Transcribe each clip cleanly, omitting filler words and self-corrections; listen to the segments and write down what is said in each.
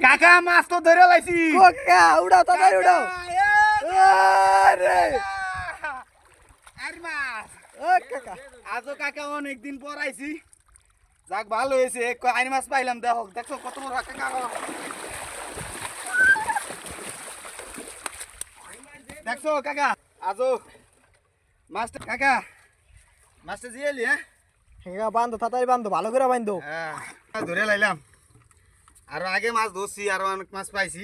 কাকা মাছ তো ধরে লাইছি কাকা উড়াও তাড়াতাড়ি উড়াও আরে আর মাছ ও কাকা আজও কাকা অনেকদিন পর আইছি যাক ভালো হয়েছে আইন মাছ পাইলাম দেখো দেখো কত বড় কাকা দেখছো কাকা আজও মাছটা কাকা মাছটা জিয়েলি হ্যাঁ কাকা বান্ধো তাড়াতাড়ি বান্ধো ভালো করে বান্ধো হ্যাঁ ধরে লাইলাম আরো আগে মাছ ধরছি আরো অনেক মাছ পাইছি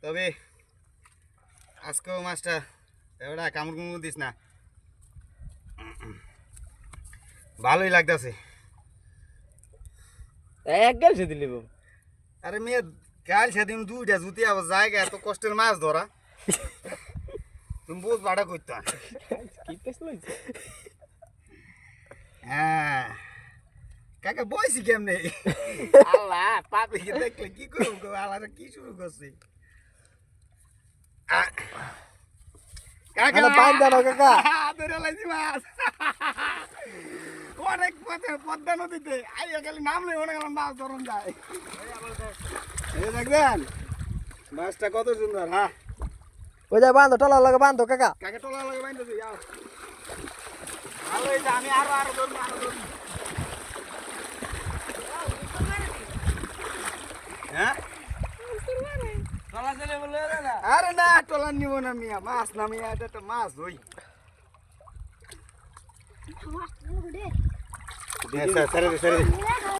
তবে আজকেও মাছটা এবারে কামড় কুমড় দিস না ভালোই লাগতেছে এক গেলছে দিলি আরে মেয়ে কাল সেদিন দুইটা জুতি আবার জায়গা এত কষ্টের মাছ ধরা তুমি বহুত ভাড়া করতে কি পেছ লইছে হ্যাঁ কাকা বয়সি কেমনে আল্লাহ পাবলিকে দেখলে কি করবো আল্লাহ কি শুরু করছে কাকা পাইন দাও কাকা ধরে লাইছি মাছ অনেক পথে পদ্মা নদীতে আইয়া খালি নামলে অনেক মাছ ধরন যায় এই দেখবেন মাছটা কত সুন্দর হ্যাঁ ওই যা বান্ধো টলার লাগে বান্ধো কাকা কাকে টলা লাগে বাইন্দে যাও ভালো হইছে আমি আরো ধরবো হ্যাঁ আরে না টলা নিব না মিয়া মাছ না মিয়া এটা তো মাছ হই সরে